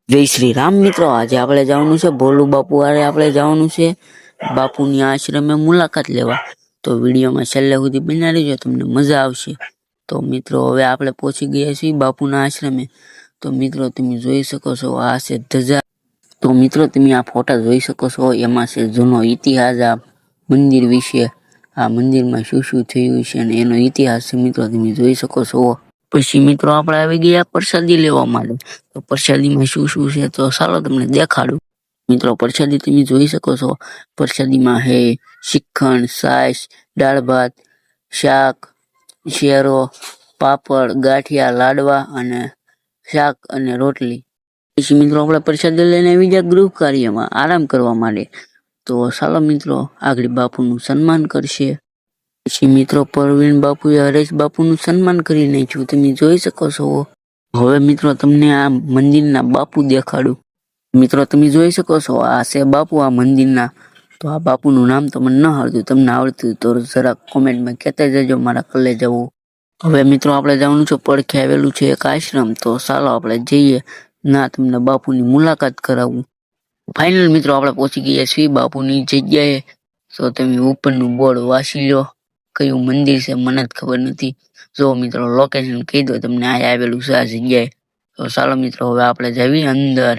જય શ્રી રામ મિત્રો, આજે આપણે જવાનું છે ભોલુ બાપુ વારે આપણે જવાનું છે બાપુની આશ્રમે મુલાકાત લેવા। તો વિડીયોમાં છેલ્લે સુધી બન્યા રહેજો, તમને મજા આવશે। તો મિત્રો હવે આપણે પહોંચી ગયા છીએ બાપુના આશ્રમે। તો મિત્રો તમે જોઈ શકો છો આ છે ધજા। તો મિત્રો તમે આ ફોટા જોઈ શકો છો, એમાં છે જૂનો ઇતિહાસ આ મંદિર વિશે। આ મંદિરમાં શું શું થયું છે અને એનો ઇતિહાસ છે મિત્રો તમે જોઈ શકો છો। પછી મિત્રો આપણે આવી ગયા પ્રસાદી લેવા માટે। તો પ્રસાદીમાં શું શું છે તો ચાલો તમને દેખાડું। મિત્રો પ્રસાદી તમે જોઈ શકો છો, પ્રસાદીમાં હે શ્રીખંડ, છાશ, દાળ ભાત, શાક, શેરો, પાપડ, ગાંઠિયા, લાડવા અને શાક અને રોટલી। પછી મિત્રો આપણે પ્રસાદી લઈને આવી ગયા ગૃહ કાર્યમાં આરામ કરવા માટે। તો ચાલો મિત્રો આગળ બાપુનું સન્માન કરશે। પછી મિત્રો પરવીન બાપુએ હરેશ બાપુનું સન્માન કરી નાખ્યું, તમે જોઈ શકો છો। હવે મિત્રો તમને આ મંદિરના બાપુ દેખાડું। મિત્રો તમે જોઈ શકો છો આ છે બાપુ આ મંદિરના। તો આ બાપુનું નામ તો મને ન આવડતું, તમને આવડતું તો જરા કોમેન્ટમાં કહેતા જજો મારા કલે જવું। હવે મિત્રો આપણે જવાનું છે પડખે આવેલું છે એક આશ્રમ। તો ચાલો આપણે જઈએ, ના તમને બાપુની મુલાકાત કરાવું। ફાઇનલ મિત્રો આપણે પહોંચી ગયા છીએ બાપુની જગ્યાએ। તો તમે ઉપરનું બોર્ડ વાંચી લો, કયું મંદિર છે મને જ ખબર નથી। જો મિત્રો લોકેશન કહી દો તમને, આ આવેલું છે આ જગ્યાએ। તો ચાલો મિત્રો હવે આપણે જઈએ અંદર।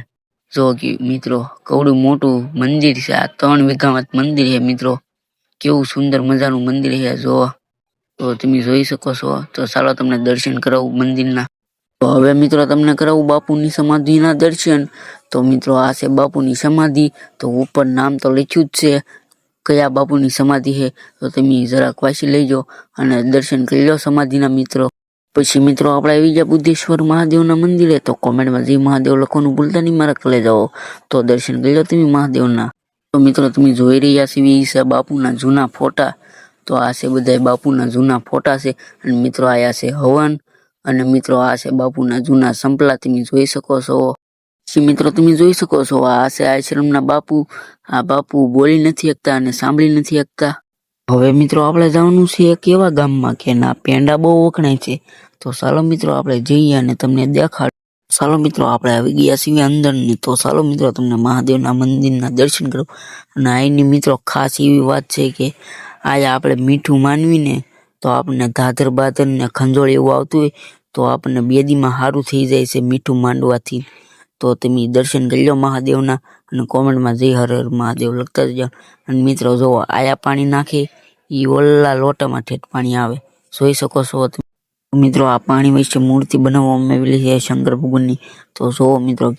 જો કે મિત્રો કવડું મોટું મંદિર છે, આ 3 વીઘામાં મંદિર છે મિત્રો, કેવું સુંદર મજાનું મંદિર છે જો। તો તમે જોઈ શકો છો। તો ચાલો તમને દર્શન કરાવું મંદિરના। તો હવે મિત્રો તમને કરાવું બાપુની સમાધિના દર્શન। તો મિત્રો આ છે બાપુની સમાધિ। તો ઉપર નામ તો લખ્યું જ છે કયા બાપુની સમાધિ છે, તો તમે જરાક વાંચી લેજો અને દર્શન કરી લો સમાધિના મિત્રો। પછી મિત્રો આપણે આવી ગયા બુદ્ધેશ્વર મહાદેવના મંદિરે। તો કોમેન્ટમાં જય મહાદેવ લખવાનું ભૂલતા નહીં મારા કલે જાઓ, તો દર્શન કરી લો તમે મહાદેવના। તો મિત્રો તમે જોઈ રહ્યા છો એ છે બાપુના જૂના ફોટા। તો આ છે બધા બાપુના જૂના ફોટા છે। અને મિત્રો આયા છે હવન, અને મિત્રો આ છે બાપુના જૂના સંપલા, તમે જોઈ શકો છો। પછી મિત્રો તમે જોઈ શકો છો આ છે આશ્રમના બાપુ। આ બાપુ બોલી નથી શકતા અને સાંભળી નથી શકતા। હવે મિત્રો આપણે જવાનું છે એક એવા ગામમાં કે ના પેંડા બહુ વખણાય છે। તો ચાલો મિત્રો આપણે જઈએ અને તમને દેખાડ। ચાલો મિત્રો આપણે આવી ગયા છીએ અંદરની। તો ચાલો મિત્રો તમને મહાદેવના મંદિરના દર્શન કરો। અને અહીંની મિત્રો ખાસ એવી વાત છે કે આયા આપણે મીઠું માનવીને તો આપણને ધાધર બાધર ને ખંજોળ એવું આવતું હોય તો આપણને બેદીમાં સારું થઈ જાય છે મીઠું માંડવાથી। તો તમે દર્શન કરી લો મહાદેવના અને કોમેન્ટમાં જય હર હર મહાદેવ લખતા જજો। અને મિત્રો જો આયા પાણી નાખે એ ઓલા લોટામાં ઠેઠ પાણી આવે, જોઈ શકો છો મિત્રો। આ પાણી વચ્ચે મૂર્તિ બનાવવામાં આવેલી છે શંકર ભગવાનની। તો જો મિત્રો